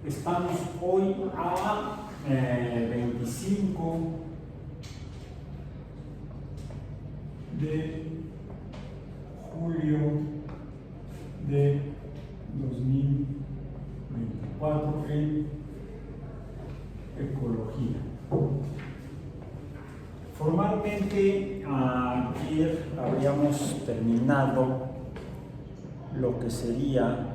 Estamos hoy a 25 de julio de 2024 en ecología. Formalmente ayer habríamos terminado lo que sería,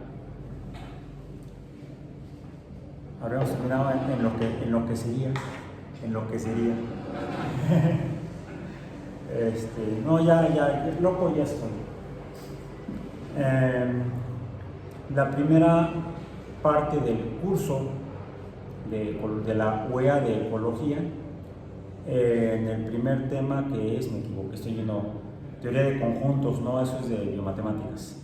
en lo que sería, no, ya, loco ya estoy. La primera parte del curso de la UEA de ecología, en el primer tema que es, me equivoqué, estoy viendo teoría de conjuntos, no, eso es de biomatemáticas.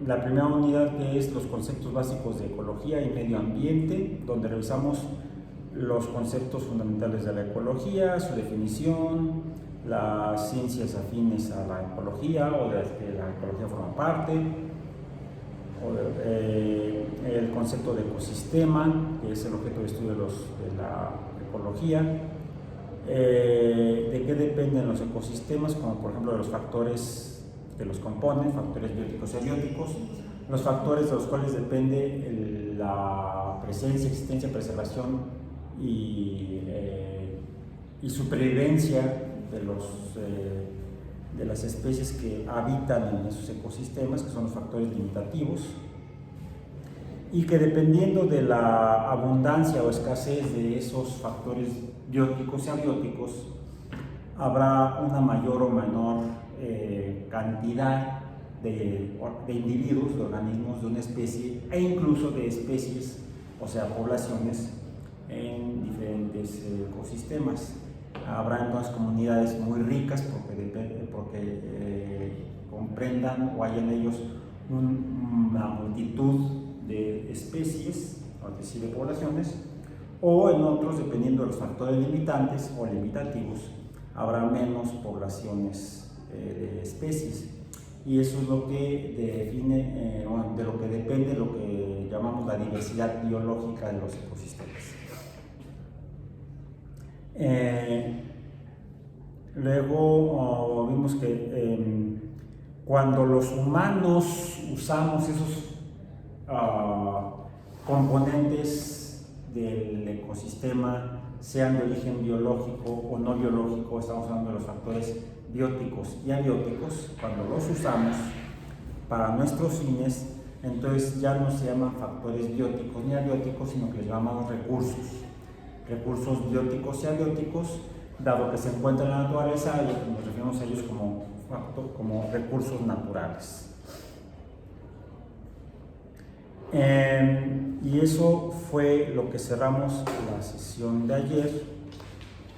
La primera unidad, que es los conceptos básicos de ecología y medio ambiente, donde revisamos los conceptos fundamentales de la ecología, su definición, las ciencias afines a la ecología o de las que la ecología forma parte, el concepto de ecosistema, que es el objeto de estudio de la ecología, de qué dependen los ecosistemas, como por ejemplo de los factores que los componen, factores bióticos y abióticos, los factores de los cuales depende la presencia, existencia, preservación y supervivencia de las especies que habitan en esos ecosistemas, que son los factores limitativos, y que dependiendo de la abundancia o escasez de esos factores bióticos y abióticos, habrá una mayor o menor cantidad de individuos, de organismos de una especie, e incluso de especies, o sea, poblaciones en diferentes ecosistemas. Habrá entonces comunidades muy ricas porque comprendan o hay en ellos una multitud de especies, es decir, de poblaciones, o en otros, dependiendo de los factores limitantes o limitativos, habrá menos poblaciones de especies, y eso es lo que define, de lo que depende lo que llamamos la diversidad biológica de los ecosistemas. Luego vimos que cuando los humanos usamos esos componentes del ecosistema, sean de origen biológico o no biológico, estamos hablando de los factores bióticos y abióticos, cuando los usamos para nuestros fines, entonces ya no se llaman factores bióticos ni abióticos, sino que les llamamos recursos bióticos y abióticos, dado que se encuentran en la naturaleza, y nos referimos a ellos como recursos naturales. Y eso fue lo que cerramos la sesión de ayer,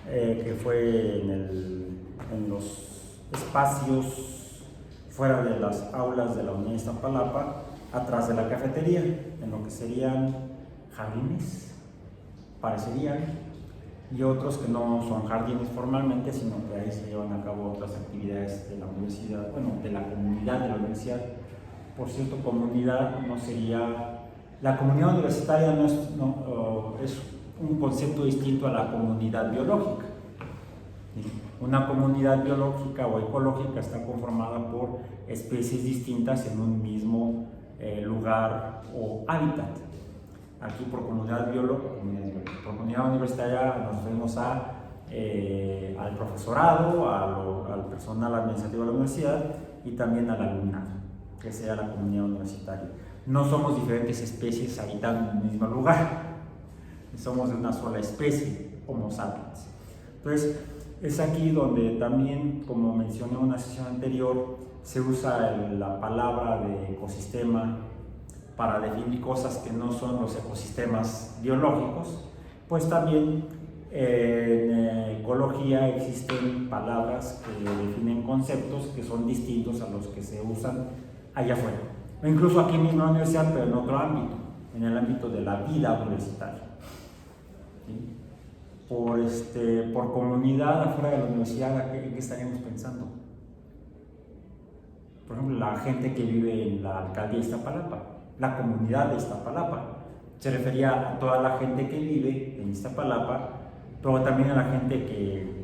que fue en los espacios fuera de las aulas de la Unidad de Iztapalapa, atrás de la cafetería, en lo que serían jardines, parecerían, y otros que no son jardines formalmente, sino que ahí se llevan a cabo otras actividades de la universidad, bueno, de la comunidad de la universidad. Por cierto, comunidad no sería, la comunidad universitaria no es un concepto distinto a la comunidad biológica. Una comunidad biológica o ecológica está conformada por especies distintas en un mismo lugar o hábitat. Aquí por comunidad universitaria nos referimos al profesorado, al personal administrativo de la universidad y también al alumnado, que sea la comunidad universitaria. No somos diferentes especies habitando en el mismo lugar, somos de una sola especie, Homo sapiens. Entonces, es aquí donde también, como mencioné en una sesión anterior, se usa la palabra de ecosistema para definir cosas que no son los ecosistemas biológicos. Pues también en ecología existen palabras que definen conceptos que son distintos a los que se usan allá afuera, o incluso aquí mismo en la universidad, pero en otro ámbito, en el ámbito de la vida universitaria. ¿Sí? Por comunidad afuera de la universidad, ¿en qué estaríamos pensando? Por ejemplo, la gente que vive en la alcaldía de Iztapalapa, la comunidad de Iztapalapa. Se refería a toda la gente que vive en Iztapalapa, pero también a la gente que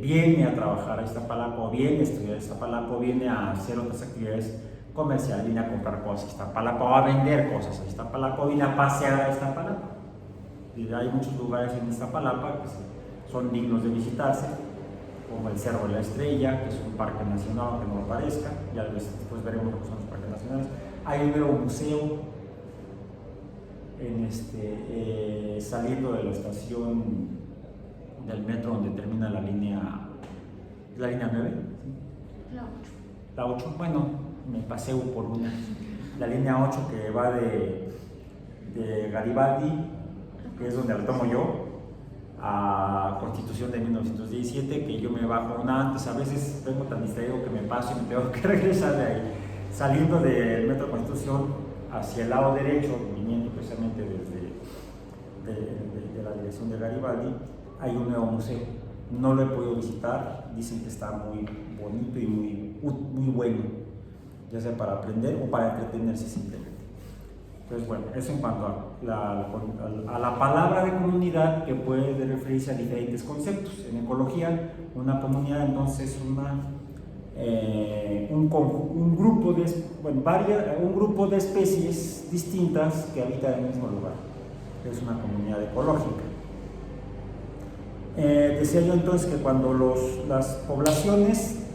viene a trabajar a Iztapalapa, o viene a estudiar a Iztapalapa, o viene a hacer otras actividades comerciales, viene a comprar cosas a Iztapalapa, o a vender cosas a Iztapalapa, o viene a pasear a Iztapalapa. Y hay muchos lugares en Iztapalapa que son dignos de visitarse, como el Cerro de la Estrella, que es un parque nacional, aunque no lo parezca, ya después veremos lo que son los parques nacionales. Hay un nuevo museo saliendo de la estación del metro donde termina la línea 9, ¿sí? La 8, bueno, me paseo por una. La línea 8 que va de Garibaldi, que es donde la tomo yo, a Constitución de 1917, que yo me bajo una antes. A veces vengo tan distraído que me paso y me tengo que regresar de ahí. Saliendo del metro Constitución hacia el lado derecho, viniendo precisamente desde de la dirección de Garibaldi, hay un nuevo museo. No lo he podido visitar, dicen que está muy bonito y muy bueno, ya sea para aprender o para entretenerse simplemente. Entonces, bueno, eso en cuanto a la palabra de comunidad, que puede referirse a diferentes conceptos. En ecología, una comunidad entonces es un grupo de especies distintas que habitan en el mismo lugar. Es una comunidad ecológica. Decía yo entonces que cuando las poblaciones,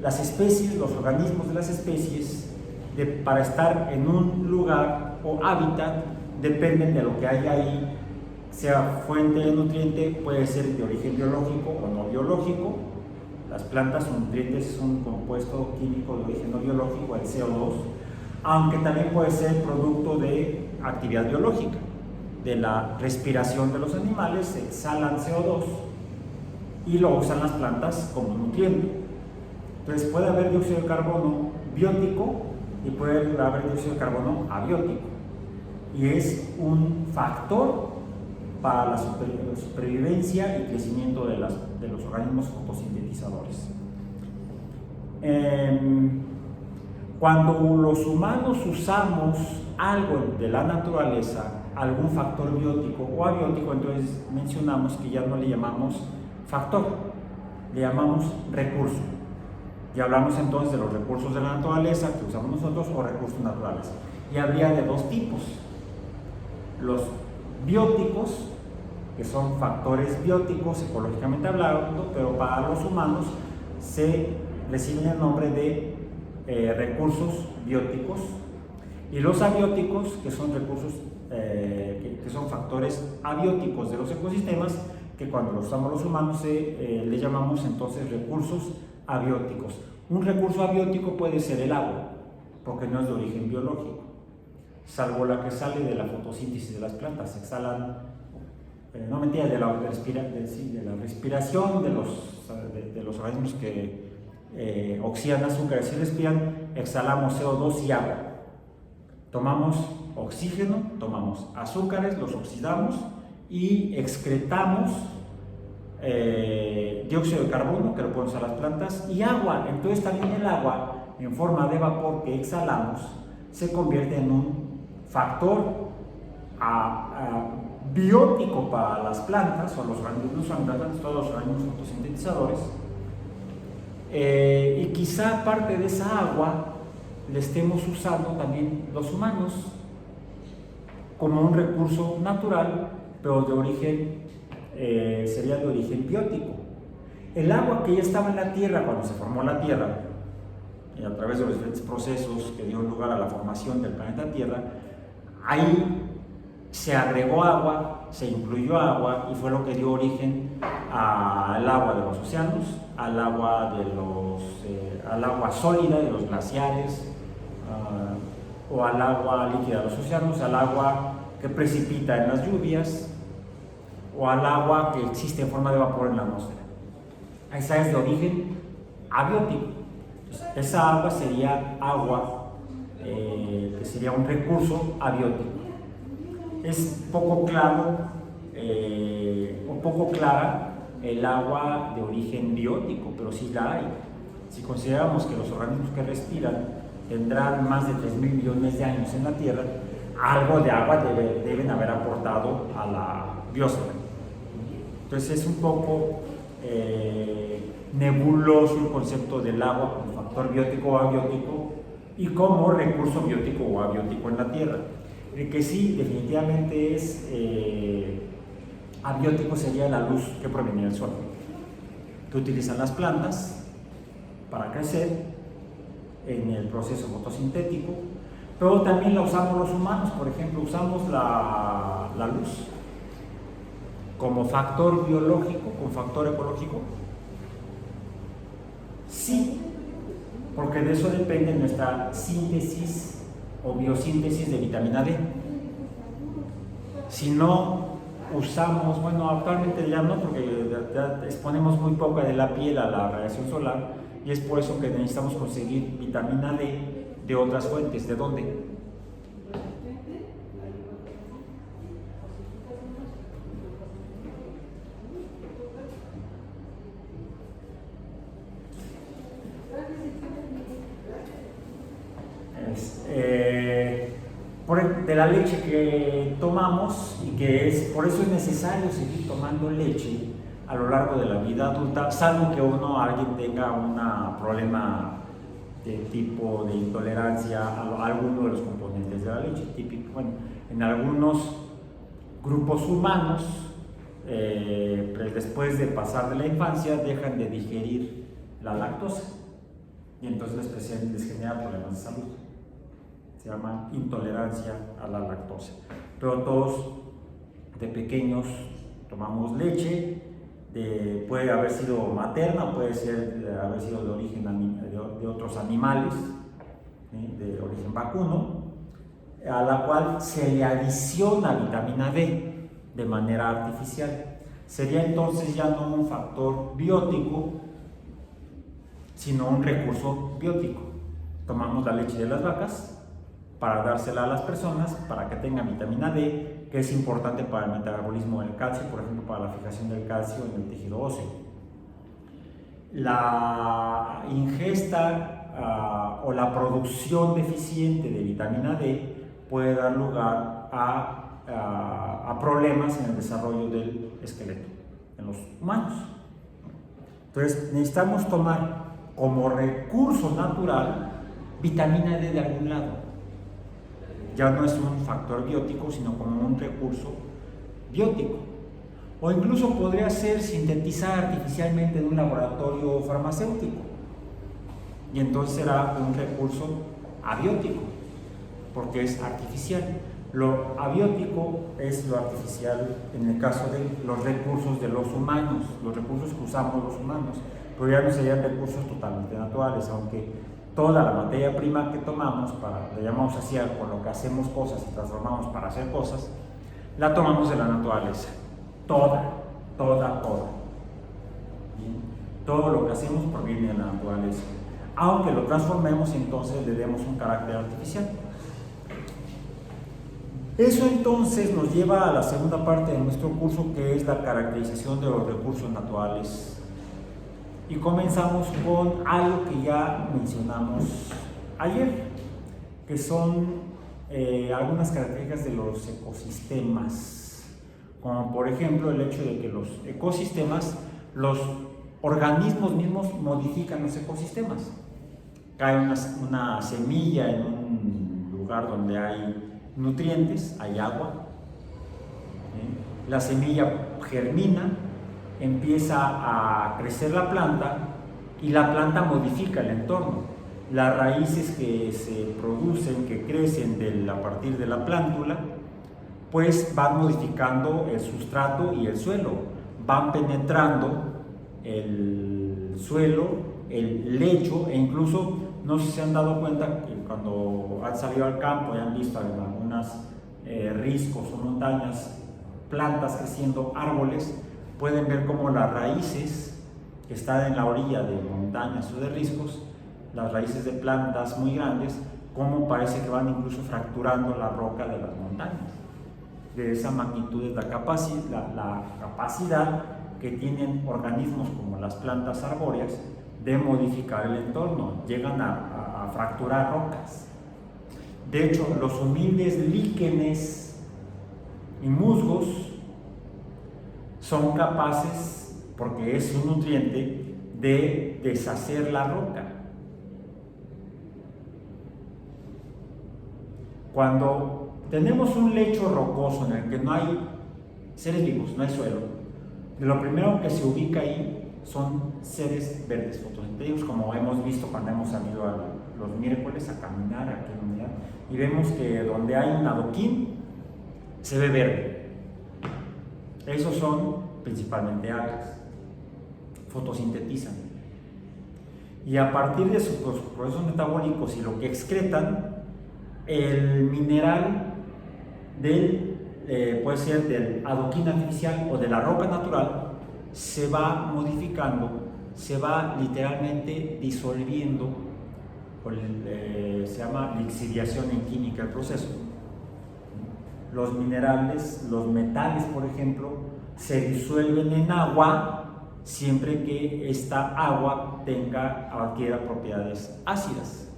las especies, los organismos de las especies, para estar en un lugar o hábitat, dependen de lo que haya ahí, sea fuente de nutriente, puede ser de origen biológico o no biológico. Las plantas son nutrientes, es un compuesto químico de origen no biológico, el CO2, aunque también puede ser producto de actividad biológica, de la respiración de los animales, exhalan CO2 y lo usan las plantas como nutriente. Entonces puede haber dióxido de carbono biótico y puede haber dióxido de carbono abiótico, y es un factor para la supervivencia y crecimiento de los organismos fotosintetizadores. Cuando los humanos usamos algo de la naturaleza, algún factor biótico o abiótico, entonces mencionamos que ya no le llamamos factor, le llamamos recurso. Y hablamos entonces de los recursos de la naturaleza que usamos nosotros o recursos naturales. Y habría de dos tipos: los bióticos, que son factores bióticos ecológicamente hablando, pero para los humanos reciben el nombre de recursos bióticos, y los abióticos, que son recursos que son factores abióticos de los ecosistemas, que cuando los usamos los humanos le llamamos entonces recursos abióticos. Un recurso abiótico puede ser el agua, porque no es de origen biológico, salvo la que sale de la fotosíntesis de las plantas. Exhalan, no mentira, de la respiración de los organismos que oxidan azúcares y respiran, exhalamos CO2 y agua. Tomamos oxígeno, tomamos azúcares, los oxidamos y excretamos dióxido de carbono, que lo pueden usar las plantas, y agua. Entonces también el agua, en forma de vapor que exhalamos, se convierte en un factor biótico para las plantas, o los organismos, todos los organismos fotosintetizadores, y quizá parte de esa agua la estemos usando también los humanos como un recurso natural, pero de origen, sería de origen biótico. El agua que ya estaba en la Tierra cuando se formó la Tierra, y a través de los diferentes procesos que dieron lugar a la formación del planeta Tierra, ahí se agregó agua, se incluyó agua, y fue lo que dio origen al agua de los océanos, al agua sólida de los glaciares, o al agua líquida de los océanos, al agua que precipita en las lluvias, o al agua que existe en forma de vapor en la atmósfera. Esa es de origen abiótico. Entonces, esa agua sería agua que sería un recurso abiótico. Es poco claro o poco clara el agua de origen biótico, pero sí la hay. Si consideramos que los organismos que respiran tendrán más de 3.000 millones de años en la Tierra, algo de agua deben haber aportado a la biosfera. Entonces es un poco nebuloso el concepto del agua como factor biótico o abiótico y como recurso biótico o abiótico en la Tierra. El que sí definitivamente es abiótico sería la luz que proviene del sol, que utilizan las plantas para crecer en el proceso fotosintético, pero también la usamos los humanos. Por ejemplo, usamos la luz como factor biológico, como factor ecológico. Sí, porque de eso depende nuestra síntesis o biosíntesis de vitamina D. Si no usamos, bueno, actualmente ya no, porque ya exponemos muy poca de la piel a la radiación solar, y es por eso que necesitamos conseguir vitamina D de otras fuentes. ¿De dónde? De la leche que tomamos, y que es por eso es necesario seguir tomando leche a lo largo de la vida adulta, salvo que alguien tenga un problema de tipo de intolerancia a alguno de los componentes de la leche, típico. Bueno, en algunos grupos humanos, después de pasar de la infancia, dejan de digerir la lactosa y entonces les genera problemas de salud. Se llama intolerancia a la lactosa. Pero todos de pequeños tomamos leche, puede haber sido materna, puede haber sido de origen de otros animales, de origen vacuno, a la cual se le adiciona vitamina D de manera artificial. Sería entonces ya no un factor biótico, sino un recurso biótico. Tomamos la leche de las vacas para dársela a las personas para que tengan vitamina D, que es importante para el metabolismo del calcio, por ejemplo, para la fijación del calcio en el tejido óseo. La ingesta o la producción deficiente de vitamina D puede dar lugar a problemas en el desarrollo del esqueleto en los humanos. Entonces necesitamos tomar como recurso natural vitamina D de algún lado. Ya no es un factor biótico, sino como un recurso biótico. O incluso podría ser sintetizada artificialmente en un laboratorio farmacéutico. Y entonces será un recurso abiótico, porque es artificial. Lo abiótico es lo artificial en el caso de los recursos de los humanos, los recursos que usamos los humanos, pero ya no serían recursos totalmente naturales, aunque toda la materia prima que tomamos, le llamamos así con lo que hacemos cosas y transformamos para hacer cosas, la tomamos de la naturaleza, toda. ¿Bien? Todo lo que hacemos proviene de la naturaleza, aunque lo transformemos, entonces le demos un carácter artificial. Eso entonces nos lleva a la segunda parte de nuestro curso, que es la caracterización de los recursos naturales. Y comenzamos con algo que ya mencionamos ayer, que son algunas características de los ecosistemas, como por ejemplo el hecho de que los ecosistemas, los organismos mismos modifican los ecosistemas. Cae una semilla en un lugar donde hay nutrientes, hay agua, la semilla germina, empieza a crecer la planta y la planta modifica el entorno. Las raíces que se producen, que crecen a partir de la plántula, pues van modificando el sustrato y el suelo, van penetrando el suelo, el lecho, e incluso, no sé si se han dado cuenta que cuando han salido al campo y han visto en algunas riscos o montañas plantas creciendo, árboles, pueden ver cómo las raíces que están en la orilla de montañas o de riscos, las raíces de plantas muy grandes, cómo parece que van incluso fracturando la roca de las montañas. De esa magnitud es la capacidad que tienen organismos como las plantas arbóreas de modificar el entorno, llegan a fracturar rocas. De hecho, los humildes líquenes y musgos son capaces, porque es un nutriente, de deshacer la roca. Cuando tenemos un lecho rocoso en el que no hay seres vivos, no hay suelo, lo primero que se ubica ahí son seres verdes fotosintéticos, como hemos visto cuando hemos salido los miércoles a caminar aquí en la unidad, y vemos que donde hay un adoquín se ve verde. Esos son principalmente algas, fotosintetizan, y a partir de sus procesos metabólicos y lo que excretan, el mineral puede ser del adoquín artificial o de la roca natural, se va modificando, se va literalmente disolviendo, se llama lixiviación en química el proceso. Los minerales, los metales, por ejemplo, se disuelven en agua siempre que esta agua adquiera propiedades ácidas.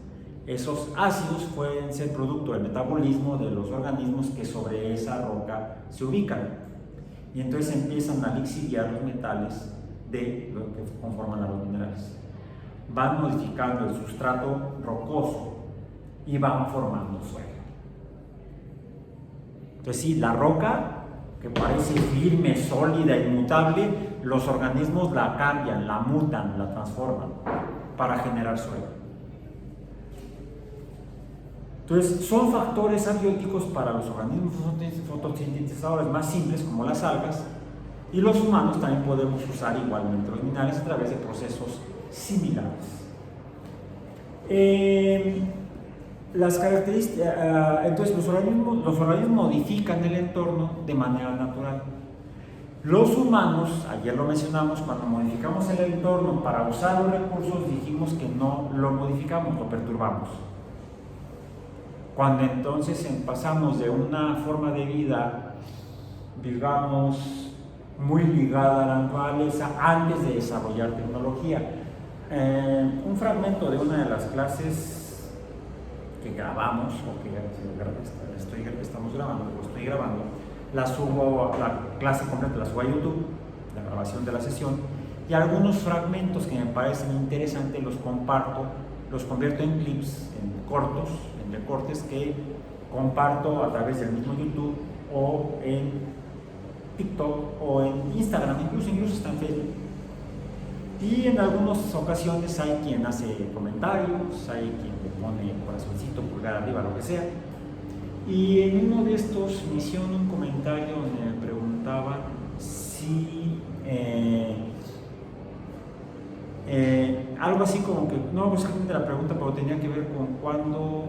Esos ácidos pueden ser producto del metabolismo de los organismos que sobre esa roca se ubican. Y entonces empiezan a lixiviar los metales de lo que conforman a los minerales. Van modificando el sustrato rocoso y van formando suelo. Entonces sí, la roca, que parece firme, sólida, inmutable, los organismos la cambian, la mutan, la transforman para generar suelo. Entonces, son factores abióticos para los organismos fotosintetizadores más simples, como las algas, y los humanos también podemos usar igualmente los minerales a través de procesos similares. Las características, entonces los organismos modifican el entorno de manera natural. Los humanos, ayer lo mencionamos, cuando modificamos el entorno para usar los recursos, dijimos que no lo modificamos, lo perturbamos. Cuando entonces pasamos de una forma de vida, digamos, muy ligada a la naturaleza antes de desarrollar tecnología. Un fragmento de una de las clases que grabamos, o que estamos grabando, o estoy grabando, la clase completa la subo a YouTube, la grabación de la sesión, y algunos fragmentos que me parecen interesantes los comparto, los convierto en clips, en cortos, en recortes que comparto a través del mismo YouTube o en TikTok o en Instagram, incluso está en Facebook. Y en algunas ocasiones hay quien hace comentarios, hay quien le pone corazoncito, pulgar arriba, lo que sea. Y en uno de estos me hicieron un comentario donde me preguntaba si algo así como que, no exactamente la pregunta, pero tenía que ver con cuándo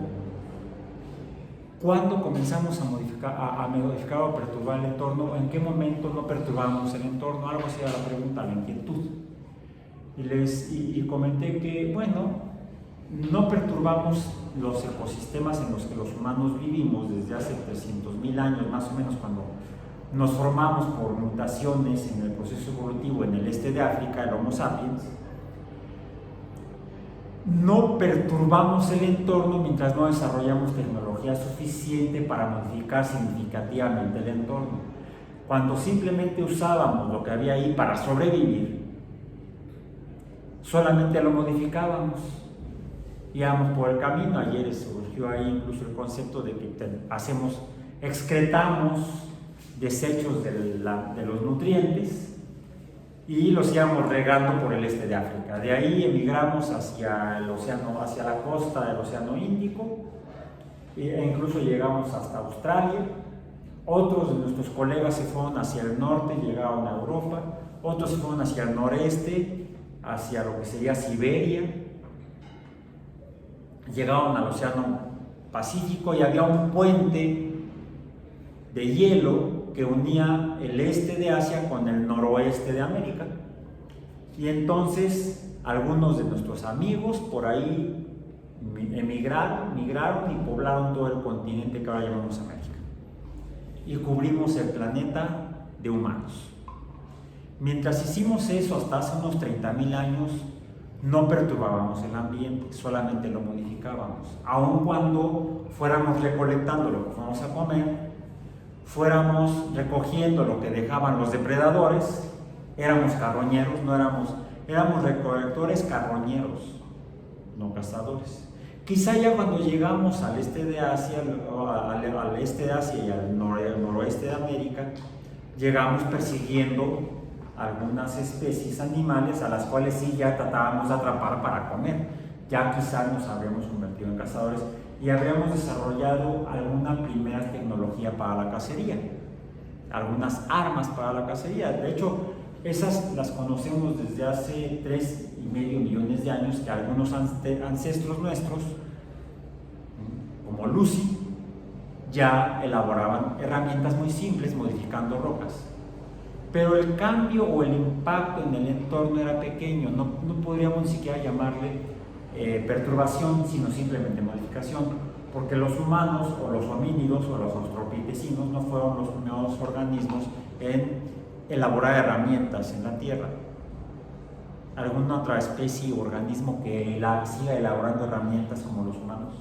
comenzamos a modificar o perturbar el entorno, en qué momento no perturbamos el entorno, algo así era la pregunta, la inquietud. Y comenté que, bueno, no perturbamos los ecosistemas en los que los humanos vivimos desde hace 300.000 años, más o menos, cuando nos formamos por mutaciones en el proceso evolutivo en el este de África, el Homo sapiens. No perturbamos el entorno mientras no desarrollamos tecnología suficiente para modificar significativamente el entorno. Cuando simplemente usábamos lo que había ahí para sobrevivir, solamente lo modificábamos, íbamos por el camino. Ayer surgió ahí incluso el concepto de que excretamos desechos de los nutrientes y los íbamos regando por el este de África. De ahí emigramos hacia el océano, hacia la costa del Océano Índico, e incluso llegamos hasta Australia. Otros de nuestros colegas se fueron hacia el norte, llegaron a Europa. Otros se fueron hacia el noreste, hacia lo que sería Siberia. Llegaron al Océano Pacífico y había un puente de hielo que unía el este de Asia con el noroeste de América. Y entonces algunos de nuestros amigos por ahí migraron y poblaron todo el continente que ahora llamamos América. Y cubrimos el planeta de humanos. Mientras hicimos eso hasta hace unos 30.000 años, No perturbábamos el ambiente, solamente lo modificábamos. Aun cuando fuéramos recolectando lo que fuéramos a comer, fuéramos recogiendo lo que dejaban los depredadores, éramos carroñeros, éramos recolectores carroñeros, no cazadores. Quizá ya cuando llegamos al este de Asia, al este de Asia y al noroeste de América, llegamos persiguiendo algunas especies animales a las cuales sí ya tratábamos de atrapar para comer. Ya quizás nos habríamos convertido en cazadores y habríamos desarrollado alguna primera tecnología para la cacería, algunas armas para la cacería. De hecho, esas las conocemos desde hace 3,5 millones de años, que algunos ancestros nuestros, como Lucy, ya elaboraban herramientas muy simples modificando rocas. Pero el cambio o el impacto en el entorno era pequeño, no podríamos ni siquiera llamarle perturbación, sino simplemente modificación, porque los humanos o los homínidos o los australopitecinos no fueron los primeros organismos en elaborar herramientas en la Tierra. ¿Alguna otra especie o organismo que siga elaborando herramientas como los humanos?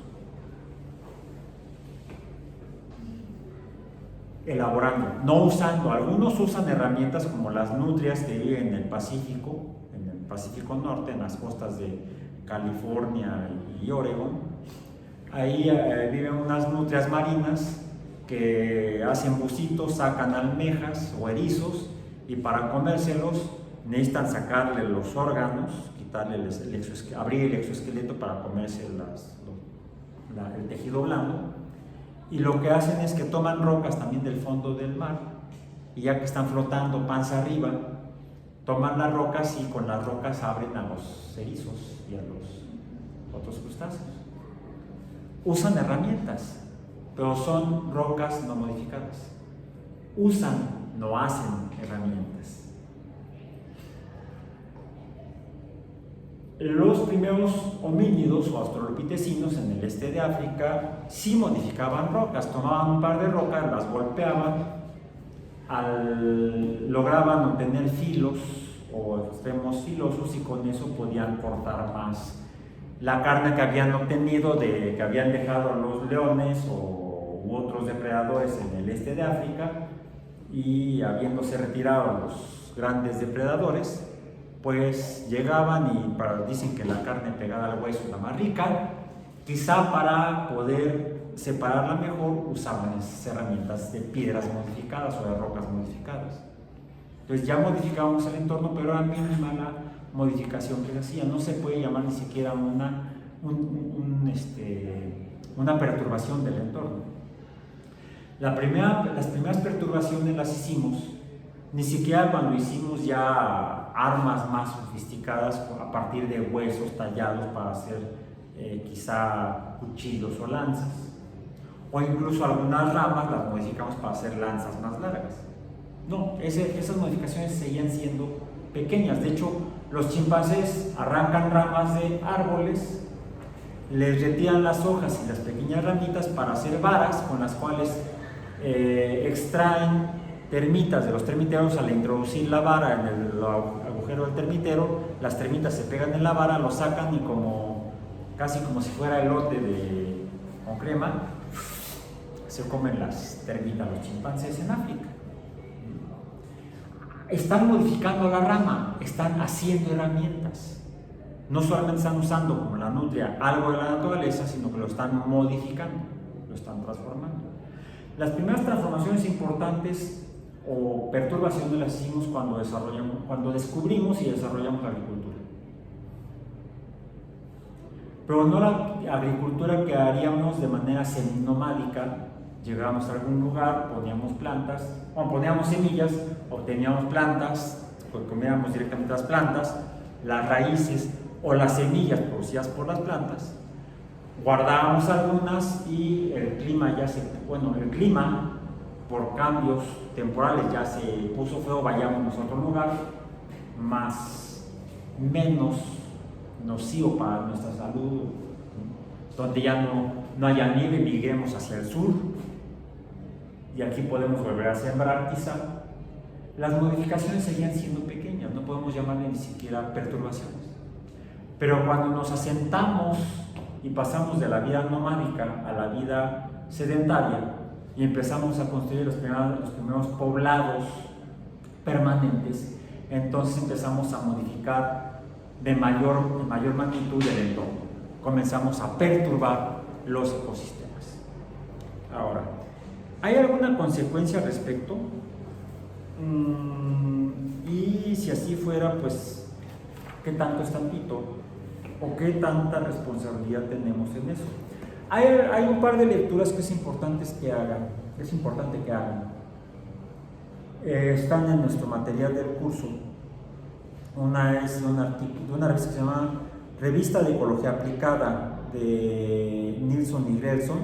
Elaborando, no usando. Algunos usan herramientas como las nutrias que viven en el Pacífico Norte, en las costas de California y Oregon. Ahí viven unas nutrias marinas que hacen bucitos, sacan almejas o erizos, y para comérselos necesitan sacarle los órganos, quitarle abrir el exoesqueleto para comerse el tejido blando. Y lo que hacen es que toman rocas también del fondo del mar, y ya que están flotando panza arriba, toman las rocas y con las rocas abren a los erizos y a los otros crustáceos. Usan herramientas, pero son rocas no modificadas. Usan, no hacen herramientas. Los primeros homínidos o australopitecinos en el este de África sí modificaban rocas, tomaban un par de rocas, las golpeaban, lograban obtener filos o extremos filosos, y con eso podían cortar más la carne que habían obtenido, que habían dejado los leones u otros depredadores en el este de África, y habiéndose retirado los grandes depredadores, pues llegaban y dicen que la carne pegada al hueso es la más rica. Quizá para poder separarla mejor usaban esas herramientas de piedras modificadas o de rocas modificadas. Entonces ya modificábamos el entorno, pero era mínima la modificación que se hacía. No se puede llamar ni siquiera una perturbación del entorno. Las primeras perturbaciones las hicimos ni siquiera cuando hicimos ya armas más sofisticadas a partir de huesos tallados para hacer quizá cuchillos o lanzas, o incluso algunas ramas las modificamos para hacer lanzas más largas. No, esas modificaciones seguían siendo pequeñas. De hecho, los chimpancés arrancan ramas de árboles, les retiran las hojas y las pequeñas ramitas para hacer varas con las cuales extraen termitas de los termiteros. Al introducir la vara en el agujero del termitero, las termitas se pegan en la vara, lo sacan y casi como si fuera elote con crema, se comen las termitas los chimpancés en África. Están modificando la rama, están haciendo herramientas. No solamente están usando como la nutria algo de la naturaleza, sino que lo están modificando, lo están transformando. Las primeras transformaciones importantes o perturbaciones las hicimos cuando descubrimos y desarrollamos la agricultura. Pero no la agricultura que haríamos de manera seminomádica. Llegábamos a algún lugar, poníamos semillas, obteníamos plantas, comíamos directamente las plantas, las raíces o las semillas producidas por las plantas, guardábamos algunas y el clima por cambios temporales ya se puso feo, vayamos a otro lugar menos nocivo para nuestra salud, donde ya no haya nieve, migremos hacia el sur y aquí podemos volver a sembrar quizá. Las modificaciones seguían siendo pequeñas, no podemos llamarle ni siquiera perturbaciones. Pero cuando nos asentamos y pasamos de la vida nomádica a la vida sedentaria y empezamos a construir los primeros poblados permanentes, entonces empezamos a modificar de mayor magnitud el entorno. Comenzamos a perturbar los ecosistemas. Ahora, ¿hay alguna consecuencia al respecto? Y si así fuera, pues, ¿qué tanto es tantito? ¿O qué tanta responsabilidad tenemos en eso? Hay un par de lecturas que es importante que hagan. Están en nuestro material del curso. Una es de una revista que se llama Revista de Ecología Aplicada de Nilsson y Grelson,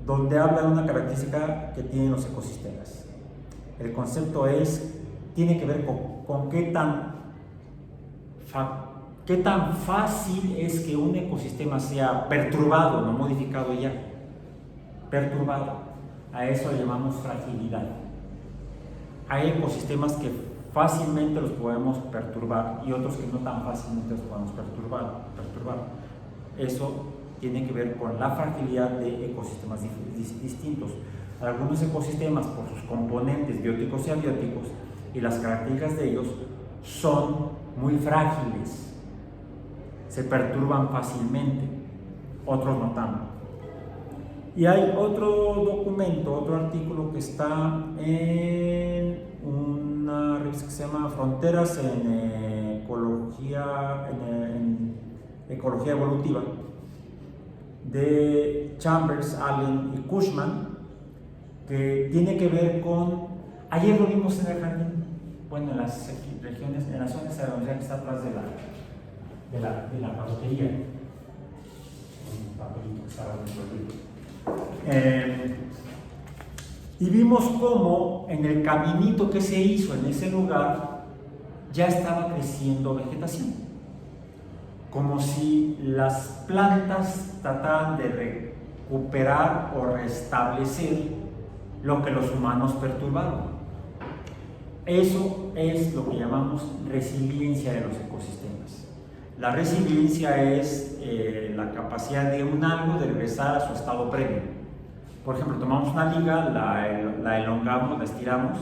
donde habla de una característica que tienen los ecosistemas. El concepto tiene que ver con qué tan fácil es que un ecosistema sea perturbado, no modificado ya, perturbado. A eso le llamamos fragilidad. Hay ecosistemas que fácilmente los podemos perturbar y otros que no tan fácilmente los podemos perturbar. Eso tiene que ver con la fragilidad de ecosistemas distintos. Algunos ecosistemas, por sus componentes bióticos y abióticos y las características de ellos, son muy frágiles, se perturban fácilmente, otros no tanto. Y hay otro documento, otro artículo que está en una revista que se llama Fronteras en Ecología Evolutiva, de Chambers, Allen y Cushman, que tiene que ver con, ayer lo vimos en el jardín, bueno, en las regiones, en la zona de la universidad que está atrás de la cafetería, un papelito que estaba dentro del libro. Y vimos cómo en el caminito que se hizo en ese lugar ya estaba creciendo vegetación, como si las plantas trataran de recuperar o restablecer lo que los humanos perturbaron. Eso es lo que llamamos resiliencia de los ecosistemas. La resiliencia es la capacidad de un algo de regresar a su estado previo. Por ejemplo, tomamos una liga, la elongamos, la estiramos,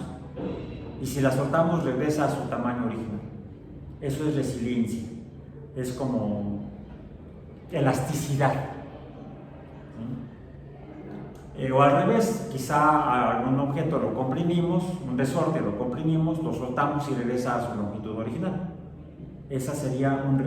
y si la soltamos regresa a su tamaño original. Eso es resiliencia, es como elasticidad. O al revés, quizá algún objeto lo comprimimos, un resorte lo comprimimos, lo soltamos y regresa a su longitud original. Ese sería un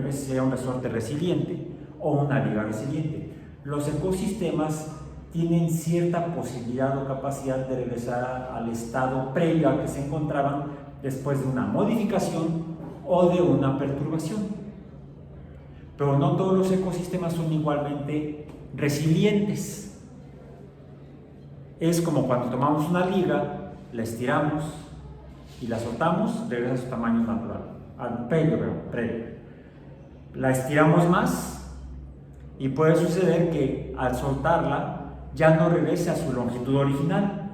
resorte resiliente o una liga resiliente. Los ecosistemas tienen cierta posibilidad o capacidad de regresar al estado previo al que se encontraban después de una modificación o de una perturbación. Pero no todos los ecosistemas son igualmente resilientes. Es como cuando tomamos una liga, la estiramos y la soltamos, regresa a su tamaño natural, al previo. La estiramos más y puede suceder que al soltarla ya no regrese a su longitud original.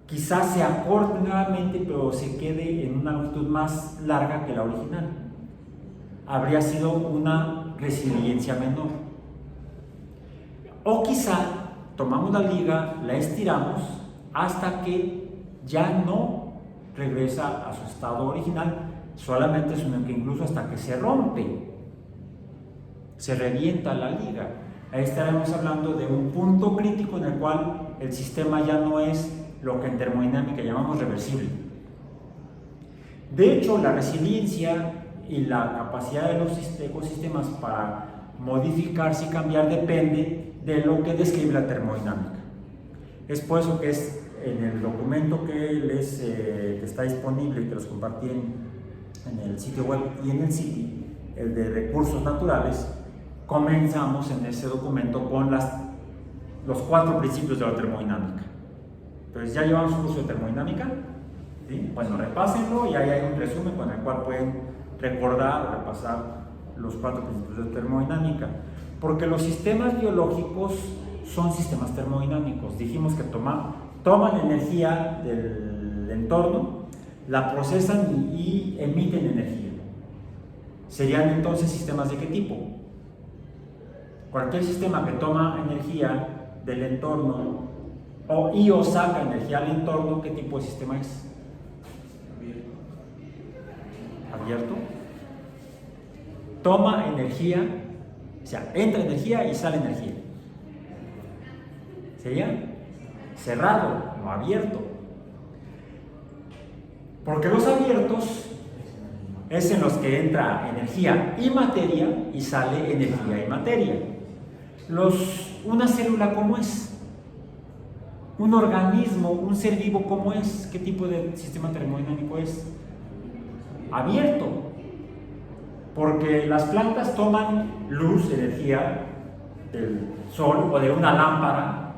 Quizás se acorte nuevamente, pero se quede en una longitud más larga que la original. Habría sido una resiliencia menor. O quizá tomamos la liga, la estiramos hasta que ya no regresa a su estado original solamente, sino que incluso hasta que se rompe, se revienta la liga. Ahí estaremos hablando de un punto crítico en el cual el sistema ya no es lo que en termodinámica llamamos reversible. De hecho, la resiliencia y la capacidad de los ecosistemas para modificarse y cambiar depende de lo que describe la termodinámica. Es por eso que es en el documento que está disponible y que los compartí en el sitio web y en el CITI, el de recursos naturales, comenzamos en ese documento con los 4 principios de la termodinámica. Entonces, ¿ya llevamos un curso de termodinámica? ¿Sí? Bueno, repásenlo y ahí hay un resumen con el cual pueden recordar o repasar los 4 principios de termodinámica. Porque los sistemas biológicos son sistemas termodinámicos. Dijimos que toman energía del entorno, la procesan y emiten energía. ¿Serían entonces sistemas de qué tipo? Cualquier sistema que toma energía del entorno o saca energía al entorno, ¿qué tipo de sistema es? Abierto. Toma energía, o sea, entra energía y sale energía. ¿Sería? Cerrado, no abierto. Porque los abiertos es en los que entra energía y materia y sale energía y materia. Una célula, ¿cómo es? Un organismo, un ser vivo, ¿cómo es? ¿Qué tipo de sistema termodinámico es? Abierto. Porque las plantas toman luz, energía del sol o de una lámpara.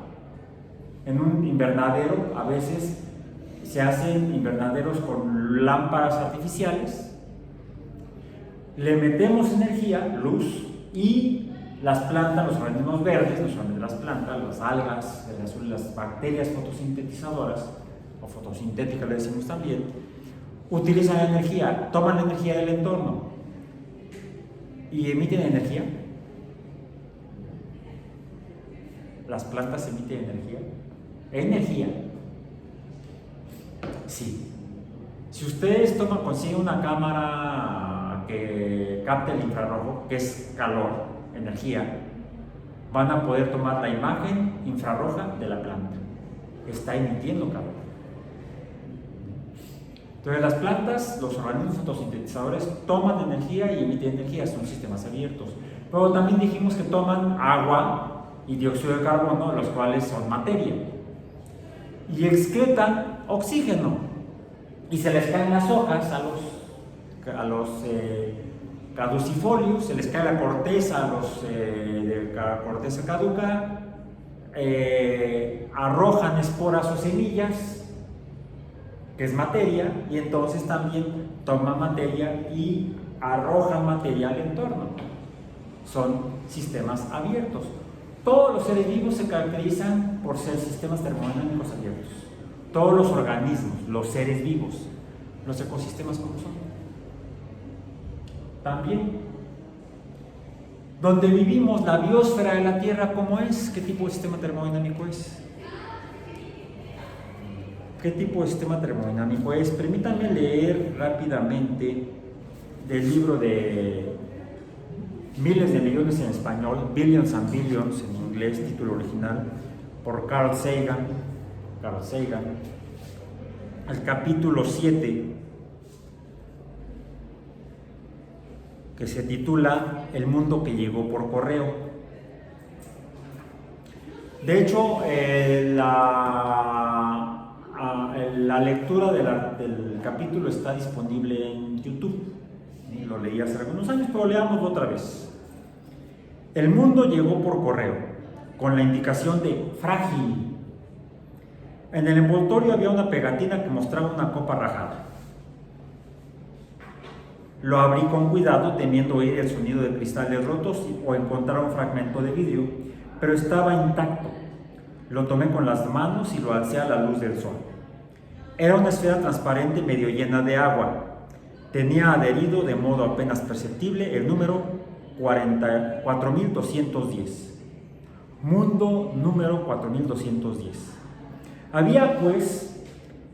En un invernadero a veces se hacen invernaderos con lámparas artificiales. Le metemos energía, luz, y las plantas, los organismos verdes, no solamente las plantas, las algas, las bacterias fotosintetizadoras, o fotosintéticas le decimos también, utilizan energía, toman energía del entorno y emiten energía. Las plantas emiten energía. ¿Energía? Sí. Si ustedes consiguen una cámara que capte el infrarrojo, que es calor, energía, van a poder tomar la imagen infrarroja de la planta. Está emitiendo calor. Entonces las plantas, los organismos fotosintetizadores toman energía y emiten energía, son sistemas abiertos. Pero también dijimos que toman agua y dióxido de carbono, los cuales son materia. Y excretan oxígeno. Y se les caen las hojas a los caducifolios, se les cae la corteza a los de corteza caduca, arrojan esporas o semillas, que es materia, y entonces también toman materia y arrojan materia al entorno. Son sistemas abiertos. Todos los seres vivos se caracterizan por ser sistemas termodinámicos abiertos. Todos los organismos, los seres vivos, los ecosistemas, ¿cómo son? También. Donde vivimos, la biosfera de la Tierra, ¿cómo es? ¿Qué tipo de sistema termodinámico es? ¿Qué tipo de sistema termodinámico es? Permítanme leer rápidamente del libro de Miles de Millones en español, Billions and Billions en inglés, título original, por Carl Sagan, el capítulo 7, que se titula El mundo que llegó por correo. De hecho, la lectura del capítulo está disponible en YouTube. Lo leí hace algunos años, pero leámoslo otra vez. El mundo llegó por correo, con la indicación de frágil. En el envoltorio había una pegatina que mostraba una copa rajada. Lo abrí con cuidado, temiendo oír el sonido de cristales rotos o encontrar un fragmento de vidrio, pero estaba intacto. Lo tomé con las manos y lo alcé a la luz del sol. Era una esfera transparente medio llena de agua. Tenía adherido de modo apenas perceptible el número 4210. Mundo número 4210. Había pues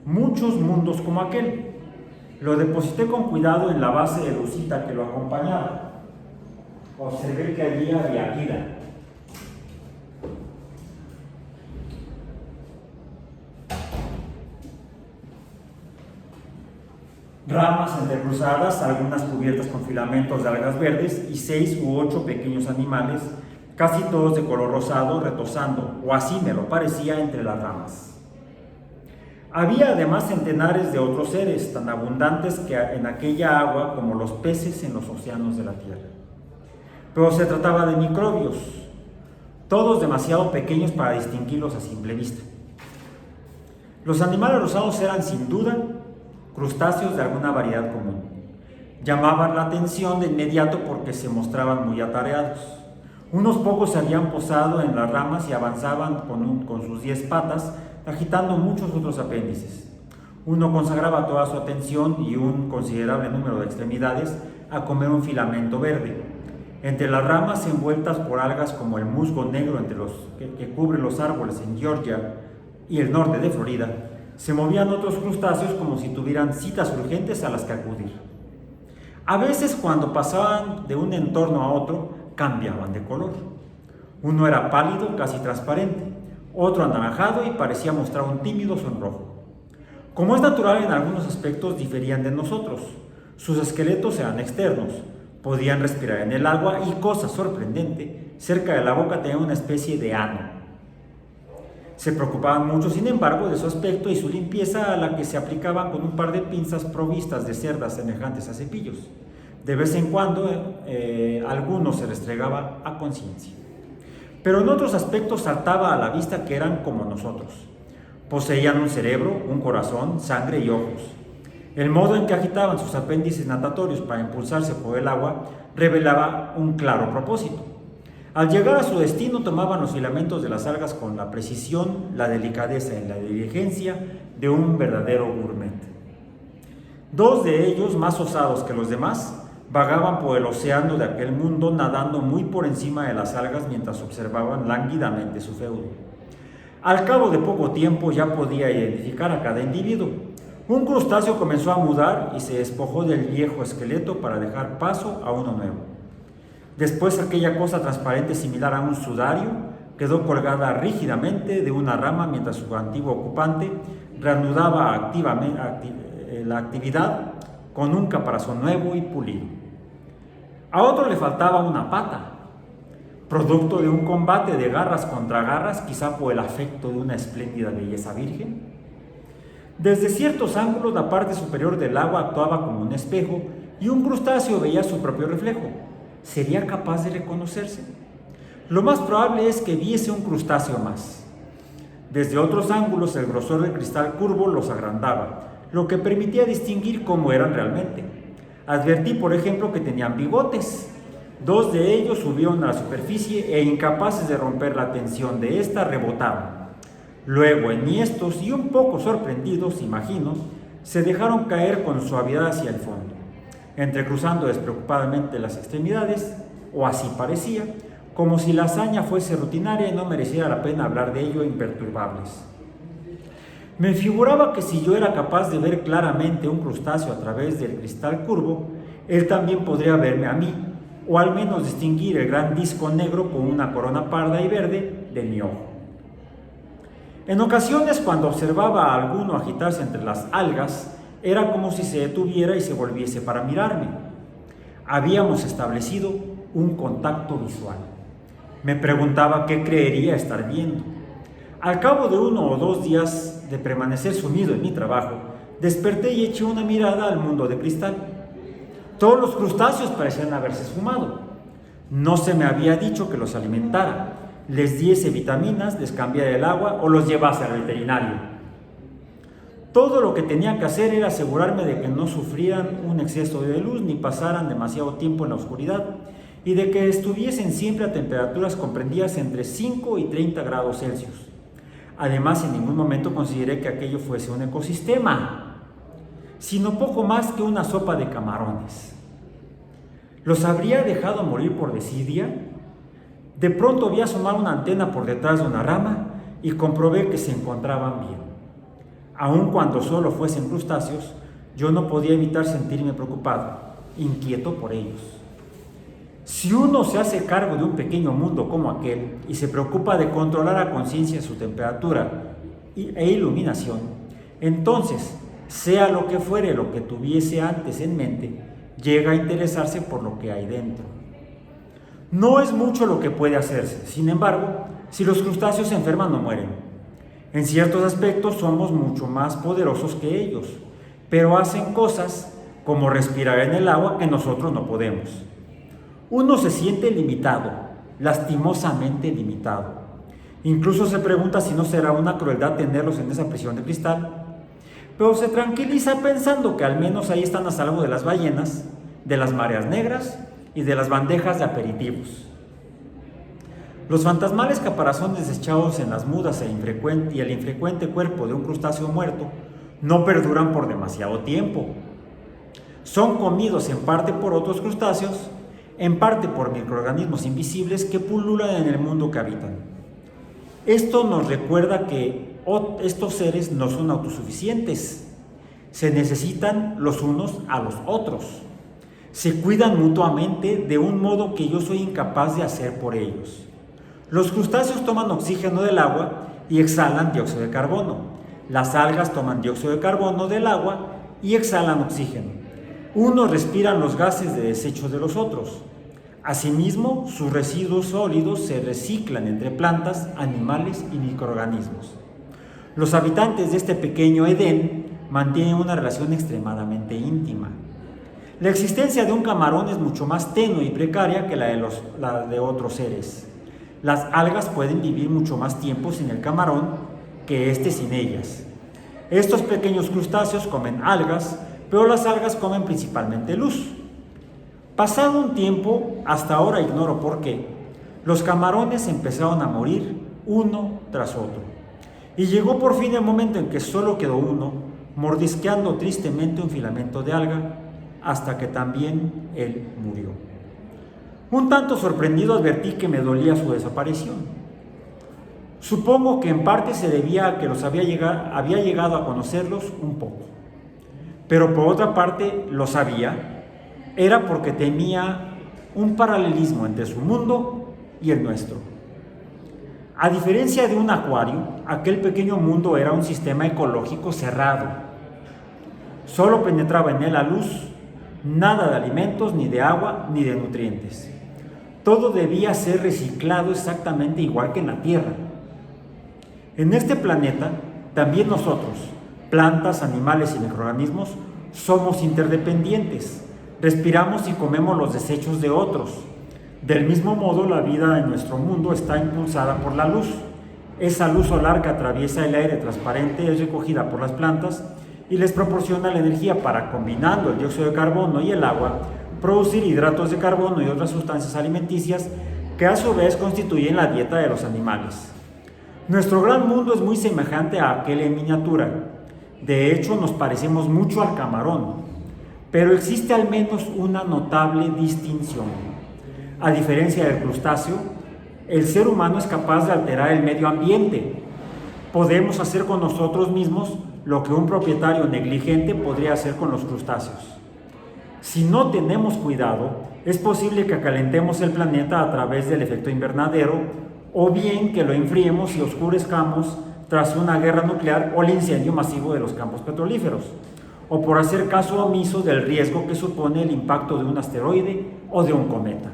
muchos mundos como aquel. Lo deposité con cuidado en la base de lucita que lo acompañaba. Observé que allí había vida. Ramas entrecruzadas, algunas cubiertas con filamentos de algas verdes y 6 u 8 pequeños animales, casi todos de color rosado, retosando, o así me lo parecía, entre las ramas. Había además centenares de otros seres, tan abundantes que en aquella agua como los peces en los océanos de la tierra. Pero se trataba de microbios, todos demasiado pequeños para distinguirlos a simple vista. Los animales rosados eran sin duda crustáceos de alguna variedad común. Llamaban la atención de inmediato porque se mostraban muy atareados. Unos pocos se habían posado en las ramas y avanzaban con sus 10 patas, agitando muchos otros apéndices. Uno consagraba toda su atención y un considerable número de extremidades a comer un filamento verde. Entre las ramas envueltas por algas como el musgo negro que cubre los árboles en Georgia y el norte de Florida, se movían otros crustáceos como si tuvieran citas urgentes a las que acudir. A veces, cuando pasaban de un entorno a otro, cambiaban de color. Uno era pálido, casi transparente, otro anaranjado y parecía mostrar un tímido sonrojo. Como es natural, en algunos aspectos diferían de nosotros. Sus esqueletos eran externos, podían respirar en el agua y, cosa sorprendente, cerca de la boca tenían una especie de ano. Se preocupaban mucho, sin embargo, de su aspecto y su limpieza, a la que se aplicaban con un par de pinzas provistas de cerdas semejantes a cepillos. De vez en cuando, alguno se restregaba a conciencia. Pero en otros aspectos saltaba a la vista que eran como nosotros. Poseían un cerebro, un corazón, sangre y ojos. El modo en que agitaban sus apéndices natatorios para impulsarse por el agua revelaba un claro propósito. Al llegar a su destino, tomaban los filamentos de las algas con la precisión, la delicadeza y la diligencia de un verdadero gourmet. Dos de ellos, más osados que los demás, vagaban por el océano de aquel mundo, nadando muy por encima de las algas mientras observaban lánguidamente su feudo. Al cabo de poco tiempo ya podía identificar a cada individuo. Un crustáceo comenzó a mudar y se despojó del viejo esqueleto para dejar paso a uno nuevo. Después, aquella cosa transparente similar a un sudario quedó colgada rígidamente de una rama mientras su antiguo ocupante reanudaba activamente la actividad con un caparazón nuevo y pulido. A otro le faltaba una pata, producto de un combate de garras contra garras, quizá por el afecto de una espléndida belleza virgen. Desde ciertos ángulos, la parte superior del agua actuaba como un espejo y un crustáceo veía su propio reflejo. ¿Sería capaz de reconocerse? Lo más probable es que viese un crustáceo más. Desde otros ángulos, el grosor del cristal curvo los agrandaba, lo que permitía distinguir cómo eran realmente. Advertí, por ejemplo, que tenían bigotes. Dos de ellos subieron a la superficie e, incapaces de romper la tensión de esta, rebotaban. Luego, enhiestos y un poco sorprendidos, imagino, se dejaron caer con suavidad hacia el fondo, entrecruzando despreocupadamente las extremidades, o así parecía, como si la hazaña fuese rutinaria y no mereciera la pena hablar de ello imperturbables. Me figuraba que si yo era capaz de ver claramente un crustáceo a través del cristal curvo, él también podría verme a mí, o al menos distinguir el gran disco negro con una corona parda y verde de mi ojo. En ocasiones, cuando observaba a alguno agitarse entre las algas, era como si se detuviera y se volviese para mirarme. Habíamos establecido un contacto visual. Me preguntaba qué creería estar viendo. Al cabo de 1 o 2 días de permanecer sumido en mi trabajo, desperté y eché una mirada al mundo de cristal. Todos los crustáceos parecían haberse esfumado. No se me había dicho que los alimentara, les diese vitaminas, les cambiara el agua o los llevase al veterinario. Todo lo que tenía que hacer era asegurarme de que no sufrieran un exceso de luz ni pasaran demasiado tiempo en la oscuridad y de que estuviesen siempre a temperaturas comprendidas entre 5 y 30 grados Celsius. Además, en ningún momento consideré que aquello fuese un ecosistema, sino poco más que una sopa de camarones. ¿Los habría dejado morir por desidia? De pronto vi asomar una antena por detrás de una rama y comprobé que se encontraban bien. Aun cuando solo fuesen crustáceos, yo no podía evitar sentirme preocupado, inquieto por ellos. Si uno se hace cargo de un pequeño mundo como aquel y se preocupa de controlar a conciencia su temperatura e iluminación, entonces, sea lo que fuere lo que tuviese antes en mente, llega a interesarse por lo que hay dentro. No es mucho lo que puede hacerse, sin embargo, si los crustáceos se enferman no mueren. En ciertos aspectos somos mucho más poderosos que ellos, pero hacen cosas como respirar en el agua que nosotros no podemos. Uno se siente limitado, lastimosamente limitado. Incluso se pregunta si no será una crueldad tenerlos en esa prisión de cristal, pero se tranquiliza pensando que al menos ahí están a salvo de las ballenas, de las mareas negras y de las bandejas de aperitivos. Los fantasmales caparazones echados en las mudas y el infrecuente cuerpo de un crustáceo muerto no perduran por demasiado tiempo. Son comidos en parte por otros crustáceos, en parte por microorganismos invisibles que pululan en el mundo que habitan. Esto nos recuerda que estos seres no son autosuficientes, se necesitan los unos a los otros, se cuidan mutuamente de un modo que yo soy incapaz de hacer por ellos. Los crustáceos toman oxígeno del agua y exhalan dióxido de carbono. Las algas toman dióxido de carbono del agua y exhalan oxígeno. Unos respiran los gases de desecho de los otros. Asimismo, sus residuos sólidos se reciclan entre plantas, animales y microorganismos. Los habitantes de este pequeño Edén mantienen una relación extremadamente íntima. La existencia de un camarón es mucho más tenue y precaria que la de otros seres. Las algas pueden vivir mucho más tiempo sin el camarón que éste sin ellas. Estos pequeños crustáceos comen algas, pero las algas comen principalmente luz. Pasado un tiempo, hasta ahora ignoro por qué, los camarones empezaron a morir uno tras otro. Y llegó por fin el momento en que solo quedó uno, mordisqueando tristemente un filamento de alga, hasta que también él murió. Un tanto sorprendido advertí que me dolía su desaparición. Supongo que en parte se debía a que había llegado a conocerlos un poco. Pero por otra parte, lo sabía, era porque temía un paralelismo entre su mundo y el nuestro. A diferencia de un acuario, aquel pequeño mundo era un sistema ecológico cerrado. Solo penetraba en él la luz, nada de alimentos, ni de agua, ni de nutrientes. Todo debía ser reciclado exactamente igual que en la Tierra. En este planeta, también nosotros, plantas, animales y microorganismos, somos interdependientes. Respiramos y comemos los desechos de otros. Del mismo modo, la vida en nuestro mundo está impulsada por la luz. Esa luz solar que atraviesa el aire transparente es recogida por las plantas y les proporciona la energía para, combinando el dióxido de carbono y el agua, producir hidratos de carbono y otras sustancias alimenticias que a su vez constituyen la dieta de los animales. Nuestro gran mundo es muy semejante a aquel en miniatura. De hecho, nos parecemos mucho al camarón, pero existe al menos una notable distinción. A diferencia del crustáceo, el ser humano es capaz de alterar el medio ambiente. Podemos hacer con nosotros mismos lo que un propietario negligente podría hacer con los crustáceos. Si no tenemos cuidado, es posible que calentemos el planeta a través del efecto invernadero, o bien que lo enfriemos y oscurezcamos tras una guerra nuclear o el incendio masivo de los campos petrolíferos, o por hacer caso omiso del riesgo que supone el impacto de un asteroide o de un cometa.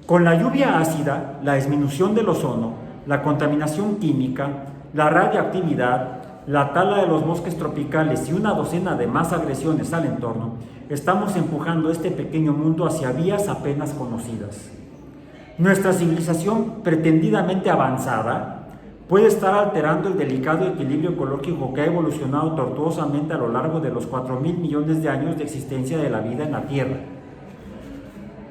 Con la lluvia ácida, la disminución del ozono, la contaminación química, la radiactividad, la tala de los bosques tropicales y una docena de más agresiones al entorno, estamos empujando este pequeño mundo hacia vías apenas conocidas. Nuestra civilización pretendidamente avanzada puede estar alterando el delicado equilibrio ecológico que ha evolucionado tortuosamente a lo largo de los 4.000 millones de años de existencia de la vida en la Tierra.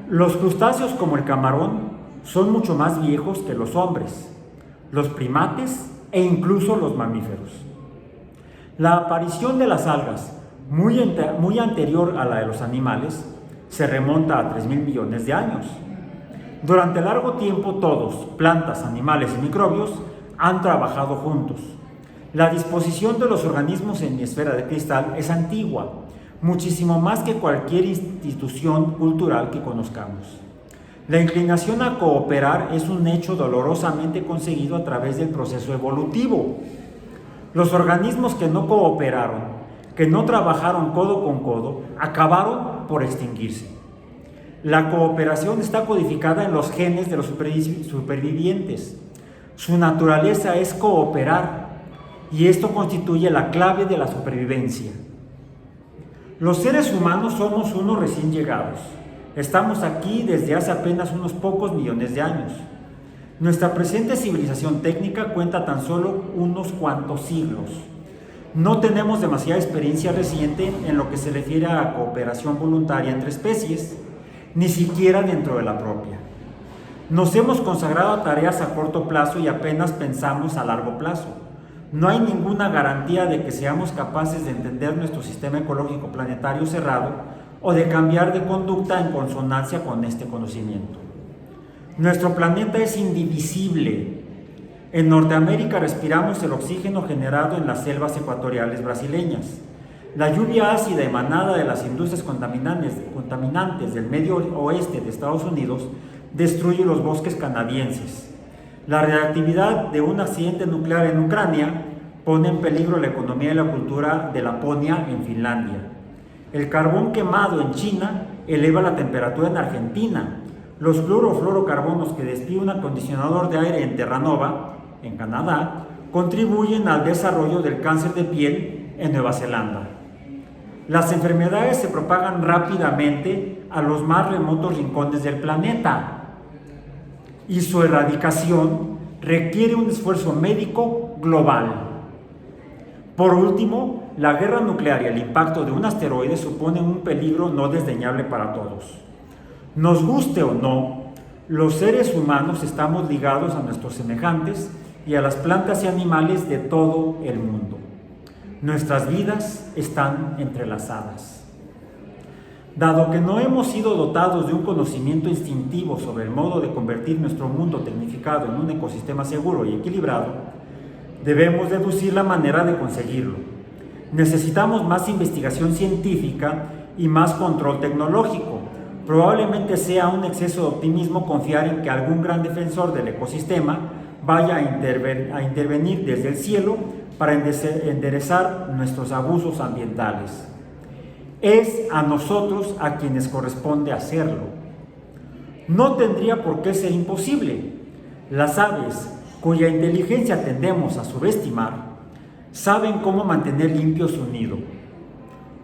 Los crustáceos como el camarón son mucho más viejos que los hombres, los primates e incluso los mamíferos. La aparición de las algas, muy anterior a la de los animales, se remonta a 3.000 millones de años. Durante largo tiempo todos, plantas, animales y microbios, han trabajado juntos. La disposición de los organismos en mi esfera de cristal es antigua, muchísimo más que cualquier institución cultural que conozcamos. La inclinación a cooperar es un hecho dolorosamente conseguido a través del proceso evolutivo. Los organismos que no cooperaron, que no trabajaron codo con codo, acabaron por extinguirse. La cooperación está codificada en los genes de los supervivientes. Su naturaleza es cooperar, y esto constituye la clave de la supervivencia. Los seres humanos somos unos recién llegados. Estamos aquí desde hace apenas unos pocos millones de años. Nuestra presente civilización técnica cuenta tan solo unos cuantos siglos. No tenemos demasiada experiencia reciente en lo que se refiere a la cooperación voluntaria entre especies, ni siquiera dentro de la propia. Nos hemos consagrado a tareas a corto plazo y apenas pensamos a largo plazo. no hay ninguna garantía de que seamos capaces de entender nuestro sistema ecológico planetario cerrado o de cambiar de conducta en consonancia con este conocimiento. Nuestro planeta es indivisible. En Norteamérica respiramos el oxígeno generado en las selvas ecuatoriales brasileñas. La lluvia ácida emanada de las industrias contaminantes del medio oeste de Estados Unidos destruye los bosques canadienses. La radiactividad de un accidente nuclear en Ucrania pone en peligro la economía y la cultura de Laponia en Finlandia. El carbón quemado en China eleva la temperatura en Argentina. Los clorofluorocarbonos que despide un acondicionador de aire en Terranova, en Canadá, contribuyen al desarrollo del cáncer de piel en Nueva Zelanda. Las enfermedades se propagan rápidamente a los más remotos rincones del planeta y su erradicación requiere un esfuerzo médico global. Por último, la guerra nuclear y el impacto de un asteroide suponen un peligro no desdeñable para todos. Nos guste o no, los seres humanos estamos ligados a nuestros semejantes y a las plantas y animales de todo el mundo. Nuestras vidas están entrelazadas. Dado que no hemos sido dotados de un conocimiento instintivo sobre el modo de convertir nuestro mundo tecnificado en un ecosistema seguro y equilibrado, debemos deducir la manera de conseguirlo. Necesitamos más investigación científica y más control tecnológico. Probablemente sea un exceso de optimismo confiar en que algún gran defensor del ecosistema vaya a intervenir desde el cielo para enderezar nuestros abusos ambientales. Es a nosotros a quienes corresponde hacerlo. No tendría por qué ser imposible. Las aves, cuya inteligencia tendemos a subestimar, saben cómo mantener limpio su nido.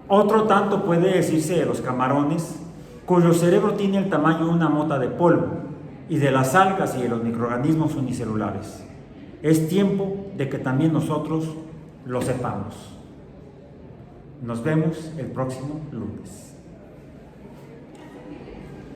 Otro tanto puede decirse de los camarones, cuyo cerebro tiene el tamaño de una mota de polvo, y de las algas y de los microorganismos unicelulares. Es tiempo de que también nosotros lo sepamos. Nos vemos el próximo lunes.